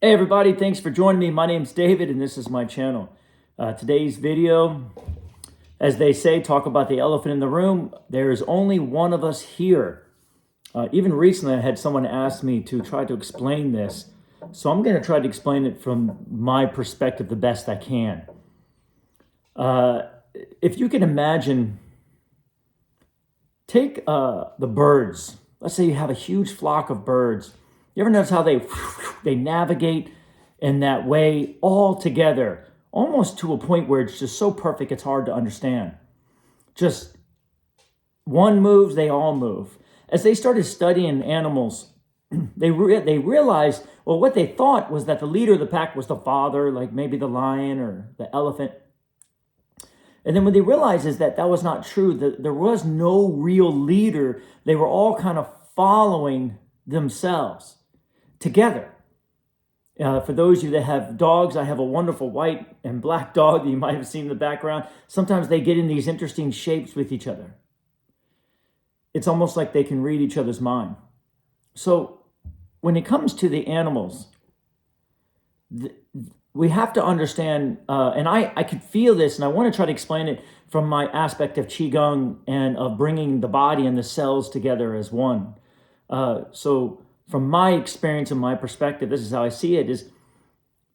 Hey everybody, thanks for joining me. My name's David and this is my channel. Today's video, as they say, talk about the elephant in the room. There is only one of us here. Even recently I had someone ask me to try to explain this. So I'm going to try to explain it from my perspective the best I can. If you can imagine, take the birds. Let's say you have a huge flock of birds. You ever notice how they navigate in that way all together, almost to a point where it's just so perfect it's hard to understand. Just one moves, they all move. As they started studying animals, they realized, well, what they thought was that the leader of the pack was the father, like maybe the lion or the elephant. And then when they realized is that that was not true, that there was no real leader, they were all kind of following themselves together. For those of you that have dogs, I have a wonderful white and black dog that you might have seen in the background. Sometimes they get in these interesting shapes with each other. It's almost like they can read each other's mind. So when it comes to the animals, we have to understand, and I could feel this, and I want to try to explain it from my aspect of Qigong and of bringing the body and the cells together as one. So from my experience and my perspective, this is how I see it, is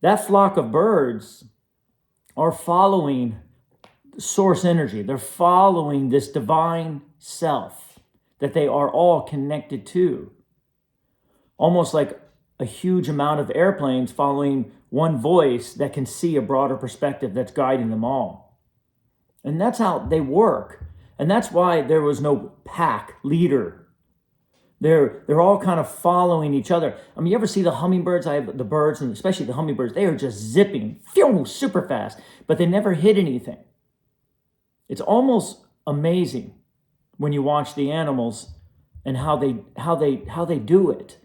that flock of birds are following source energy. They're following this divine self that they are all connected to. Almost like a huge amount of airplanes following one voice that can see a broader perspective that's guiding them all. And that's how they work. And that's why there was no pack leader. They're all kind of following each other. I mean, you ever see the hummingbirds? I have the birds, and especially the hummingbirds, they are just zipping, phew, super fast, but they never hit anything. It's almost amazing when you watch the animals and how they do it.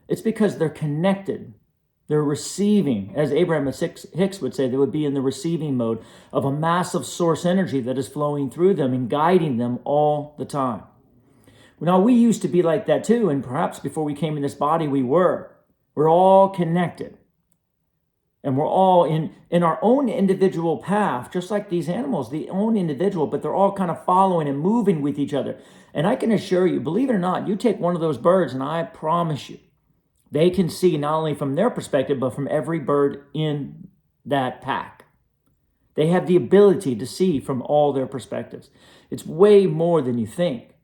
It's because they're connected. They're receiving, as Abraham Hicks would say, they would be in the receiving mode of a massive source energy that is flowing through them and guiding them all the time. Now, we used to be like that too, and perhaps before we came in this body, we were. We're all connected. And we're all in our own individual path, just like these animals, the own individual, but they're all kind of following and moving with each other. And I can assure you, believe it or not, you take one of those birds, and I promise you, they can see not only from their perspective, but from every bird in that pack. They have the ability to see from all their perspectives. It's way more than you think.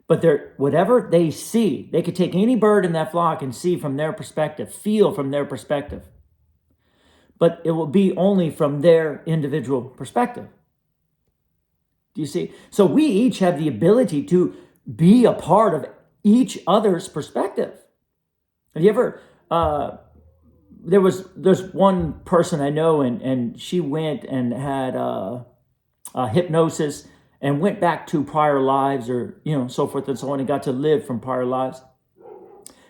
But whatever they see, they could take any bird in that flock and see from their perspective, feel from their perspective. But it will be only from their individual perspective. Do you see? So we each have the ability to be a part of each other's perspective. Have you ever, there's one person I know, and she went and had hypnosis and went back to prior lives, or, so forth and so on, and got to live from prior lives.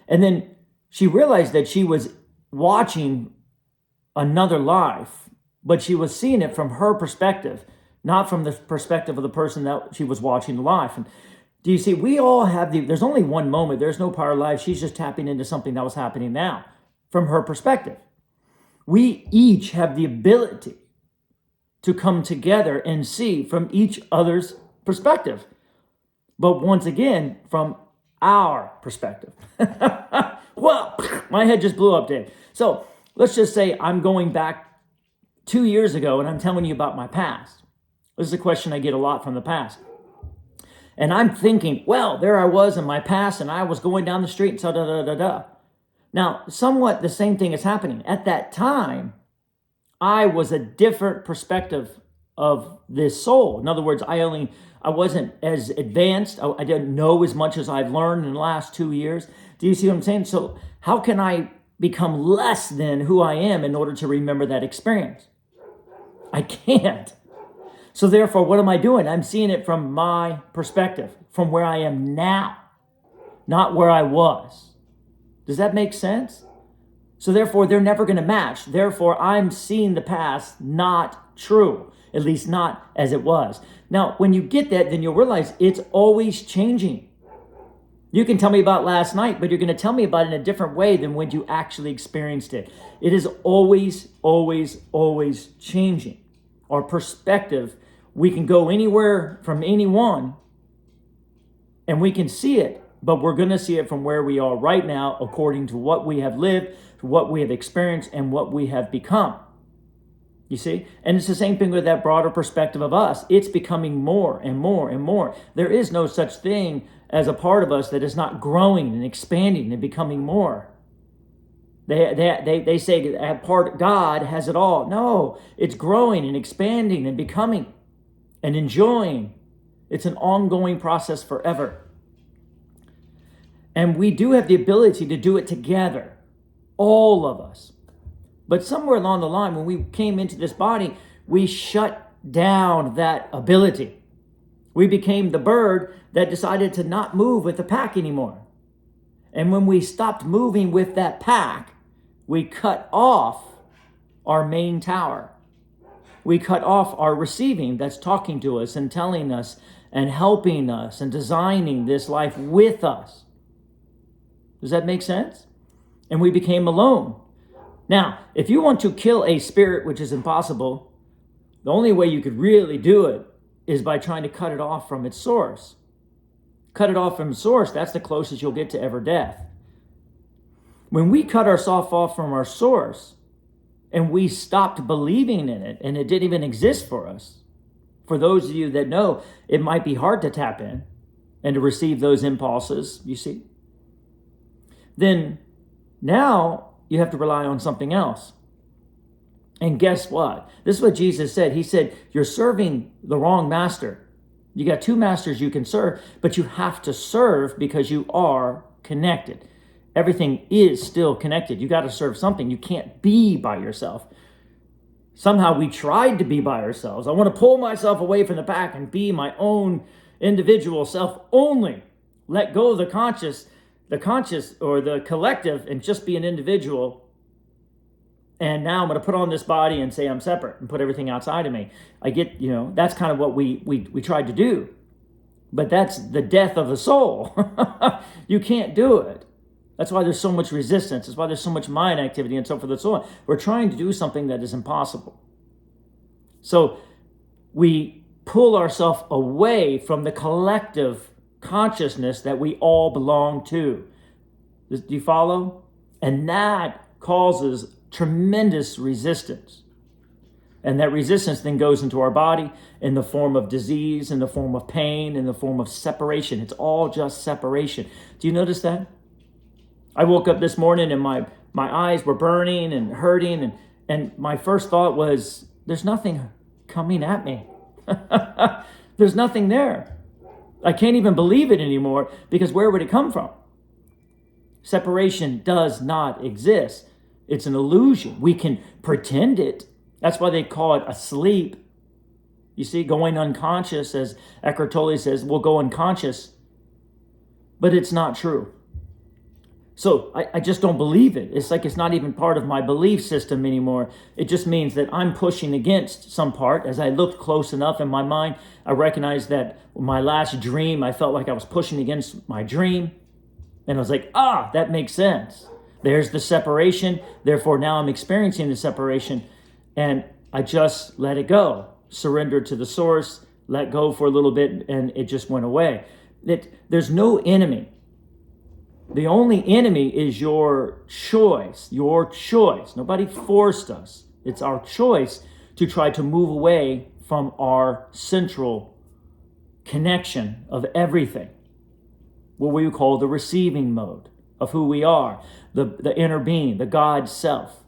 And then she realized that she was watching another life, but she was seeing it from her perspective, not from the perspective of the person that she was watching the life. And do you see, we all have there's only one moment, there's no prior life. She's just tapping into something that was happening now from her perspective. We each have the ability to come together and see from each other's perspective. But once again, from our perspective. Well, my head just blew up, Dave. So let's just say I'm going back 2 years ago and I'm telling you about my past. This is a question I get a lot from the past. And I'm thinking, well, there I was in my past and I was going down the street and so da-da-da-da-da. Now, somewhat the same thing is happening. At that time, I was a different perspective of this soul. In other words, I wasn't as advanced. I didn't know as much as I've learned in the last 2 years. Do you see what I'm saying? So how can I become less than who I am in order to remember that experience? I can't. So therefore, what am I doing? I'm seeing it from my perspective, from where I am now, not where I was. Does that make sense? So therefore, they're never going to match. Therefore, I'm seeing the past not true, at least not as it was. Now, when you get that, then you'll realize it's always changing. You can tell me about last night, but you're going to tell me about it in a different way than when you actually experienced it. It is always, always, always changing. Our perspective, we can go anywhere from anyone and we can see it, but we're going to see it from where we are right now, according to what we have lived, what we have experienced, and what we have become. You see? And it's the same thing with that broader perspective of us. It's becoming more and more and more. There is no such thing as a part of us that is not growing and expanding and becoming more. They say that part God has it all. No, it's growing and expanding and becoming and enjoying. It's an ongoing process forever. And we do have the ability to do it together, all of us. But somewhere along the line, when we came into this body, we shut down that ability. We became the bird that decided to not move with the pack anymore. And when we stopped moving with that pack, we cut off our main tower. We cut off our receiving that's talking to us and telling us and helping us and designing this life with us. Does that make sense? And we became alone. Now, if you want to kill a spirit, which is impossible, the only way you could really do it is by trying to cut it off from its source. Cut it off from its source, that's the closest you'll get to ever death. When we cut ourselves off from our source and we stopped believing in it and it didn't even exist for us, for those of you that know, it might be hard to tap in and to receive those impulses, you see, then now you have to rely on something else. And guess what? This is what Jesus said. He said, you're serving the wrong master. You got two masters you can serve, but you have to serve because you are connected. Everything is still connected. You got to serve something. You can't be by yourself. Somehow we tried to be by ourselves. I want to pull myself away from the pack and be my own individual self only. Let go of the conscious or the collective and just be an individual. And now I'm going to put on this body and say I'm separate and put everything outside of me. I get, that's kind of what we tried to do. But that's the death of the soul. You can't do it. That's why there's so much resistance. That's why there's so much mind activity and so forth and so on. We're trying to do something that is impossible. So we pull ourselves away from the collective consciousness that we all belong to. Do you follow? And that causes tremendous resistance. And that resistance then goes into our body in the form of disease, in the form of pain, in the form of separation. It's all just separation. Do you notice that? I woke up this morning and my eyes were burning and hurting. And my first thought was, there's nothing coming at me. There's nothing there. I can't even believe it anymore because where would it come from? Separation does not exist. It's an illusion. We can pretend it. That's why they call it a sleep. You see, going unconscious, as Eckhart Tolle says, we'll go unconscious. But it's not true. So I just don't believe it. It's like it's not even part of my belief system anymore. It just means that I'm pushing against some part. As I looked close enough in my mind, I recognized that my last dream, I felt like I was pushing against my dream. And I was like, that makes sense. There's the separation. Therefore, now I'm experiencing the separation. And I just let it go. Surrendered to the source, let go for a little bit, and it just went away. There's no enemy. The only enemy is your choice. Your choice. Nobody forced us. It's our choice to try to move away from our central connection of everything. What we call the receiving mode of who we are. The inner being, the God self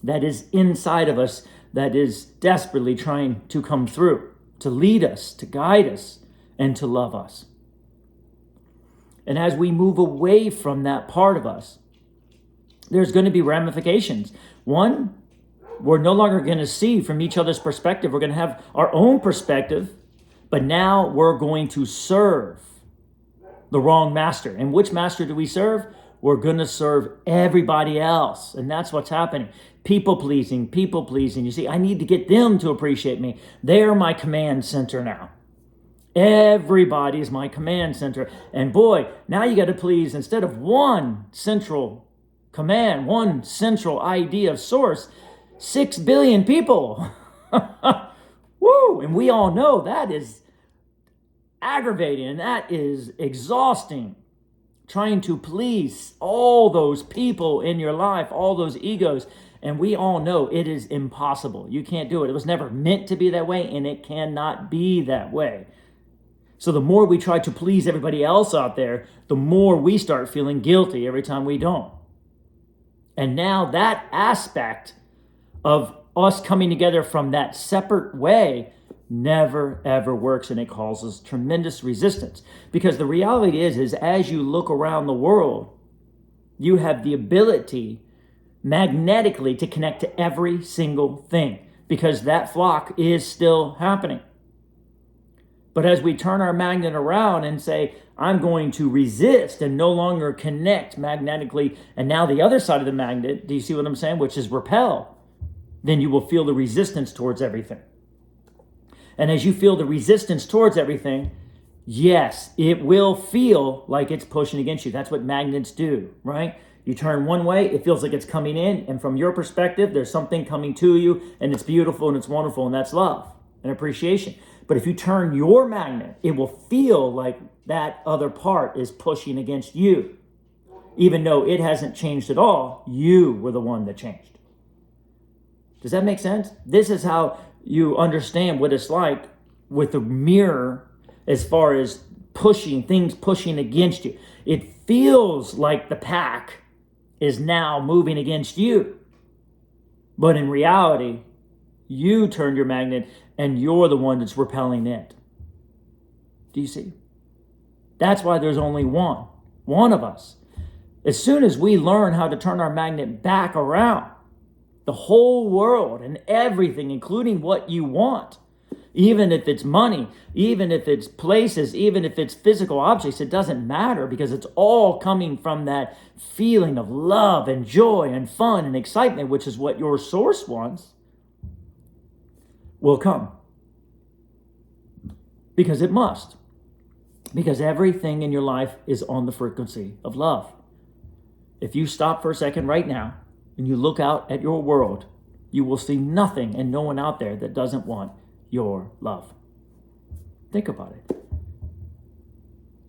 that is inside of us, that is desperately trying to come through, to lead us, to guide us, and to love us. And as we move away from that part of us, there's going to be ramifications. One, we're no longer going to see from each other's perspective. We're going to have our own perspective, but now we're going to serve the wrong master. And which master do we serve? We're going to serve everybody else. And that's what's happening. People pleasing. You see, I need to get them to appreciate me. They're my command center now. Everybody is my command center. And boy, now you got to please, instead of one central command, one central idea of source, 6 billion people. Woo! And we all know that is aggravating and that is exhausting. Trying to please all those people in your life, all those egos. And we all know it is impossible. You can't do it. It was never meant to be that way, and it cannot be that way. So the more we try to please everybody else out there, the more we start feeling guilty every time we don't. And now that aspect of us coming together from that separate way never ever works, and it causes tremendous resistance. Because the reality is as you look around the world, you have the ability magnetically to connect to every single thing, because that flock is still happening. But as we turn our magnet around and say, I'm going to resist and no longer connect magnetically, and now the other side of the magnet, do you see what I'm saying, which is repel, then you will feel the resistance towards everything. And as you feel the resistance towards everything, yes, it will feel like it's pushing against you. That's what magnets do, right? You turn one way, it feels like it's coming in, and from your perspective, there's something coming to you, and it's beautiful and it's wonderful, and that's love and appreciation. But if you turn your magnet, it will feel like that other part is pushing against you. Even though it hasn't changed at all, you were the one that changed. Does that make sense? This is how you understand what it's like with the mirror as far as things pushing against you. It feels like the pack is now moving against you. But in reality, you turned your magnet and you're the one that's repelling it. Do you see? That's why there's only one of us. As soon as we learn how to turn our magnet back around, the whole world and everything, including what you want, even if it's money, even if it's places, even if it's physical objects, it doesn't matter, because it's all coming from that feeling of love and joy and fun and excitement, which is what your source wants, will come. Because it must. Because everything in your life is on the frequency of love. If you stop for a second right now and you look out at your world, you will see nothing and no one out there that doesn't want your love. Think about it.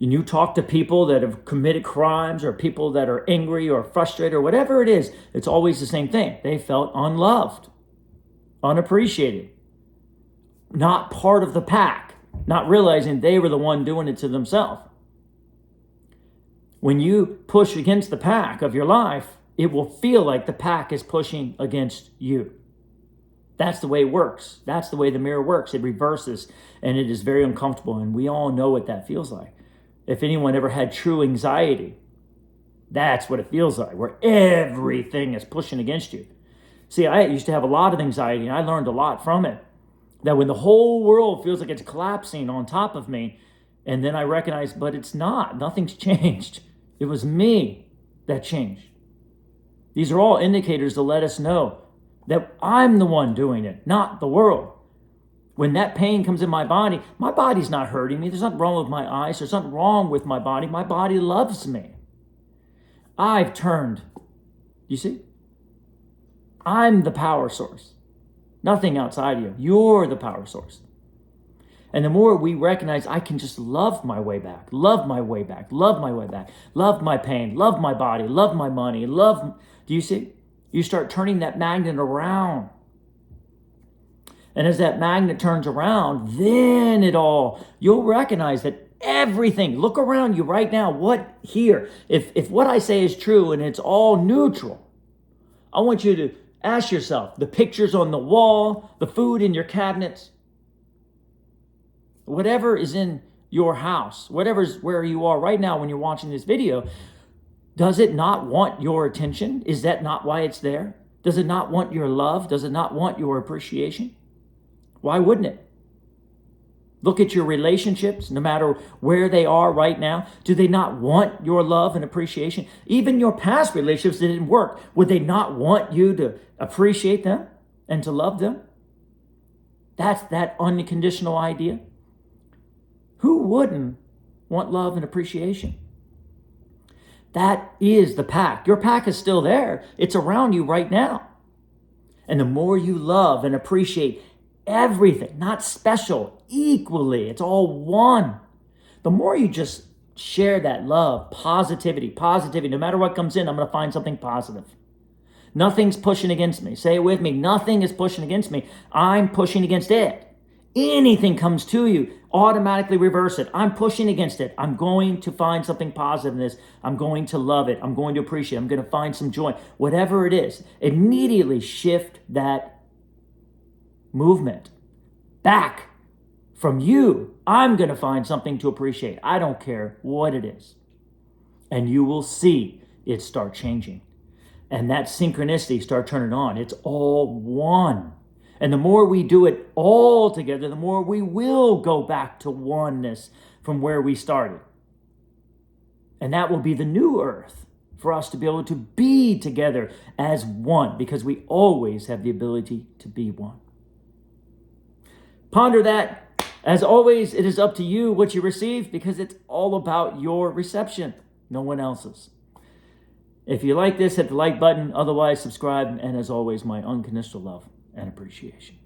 And you talk to people that have committed crimes, or people that are angry or frustrated or whatever it is, it's always the same thing. They felt unloved, unappreciated, not part of the pack, not realizing they were the one doing it to themselves. When you push against the pack of your life, it will feel like the pack is pushing against you. That's the way it works. That's the way the mirror works. It reverses, and it is very uncomfortable, and we all know what that feels like. If anyone ever had true anxiety, that's what it feels like, where everything is pushing against you. See, I used to have a lot of anxiety, and I learned a lot from it. That when the whole world feels like it's collapsing on top of me, and then I recognize, but it's not. Nothing's changed. It was me that changed. These are all indicators to let us know that I'm the one doing it, not the world. When that pain comes in my body's not hurting me. There's nothing wrong with my eyes. There's nothing wrong with my body. My body loves me. I've turned. You see? I'm the power source. Nothing outside you. You're the power source. And the more we recognize I can just love my way back, love my way back, love my way back, love my pain, love my body, love my money, love... Do you see? You start turning that magnet around. And as that magnet turns around, then you'll recognize that everything, look around you right now, what here, if what I say is true and it's all neutral, I want you to ask yourself, the pictures on the wall, the food in your cabinets, whatever is in your house, whatever's where you are right now when you're watching this video, does it not want your attention? Is that not why it's there? Does it not want your love? Does it not want your appreciation? Why wouldn't it? Look at your relationships, no matter where they are right now. Do they not want your love and appreciation? Even your past relationships that didn't work, would they not want you to appreciate them and to love them? That's that unconditional idea. Who wouldn't want love and appreciation? That is the pack. Your pack is still there. It's around you right now. And the more you love and appreciate everything, not special, equally, it's all one. The more you just share that love, positivity, no matter what comes in, I'm going to find something positive. Nothing's pushing against me. Say it with me. Nothing is pushing against me. I'm pushing against it. Anything comes to you, automatically reverse it. I'm pushing against it. I'm going to find something positive in this. I'm going to love it. I'm going to appreciate it. I'm going to find some joy. Whatever it is, immediately shift that movement back from you. I'm going to find something to appreciate. I don't care what it is. And you will see it start changing. And that synchronicity start turning on. It's all one. And the more we do it all together, the more we will go back to oneness from where we started. And that will be the new earth for us to be able to be together as one, because we always have the ability to be one. Ponder that. As always, it is up to you what you receive, because it's all about your reception, no one else's. If you like this, hit the like button. Otherwise, subscribe. And as always, my unconditional love and appreciation.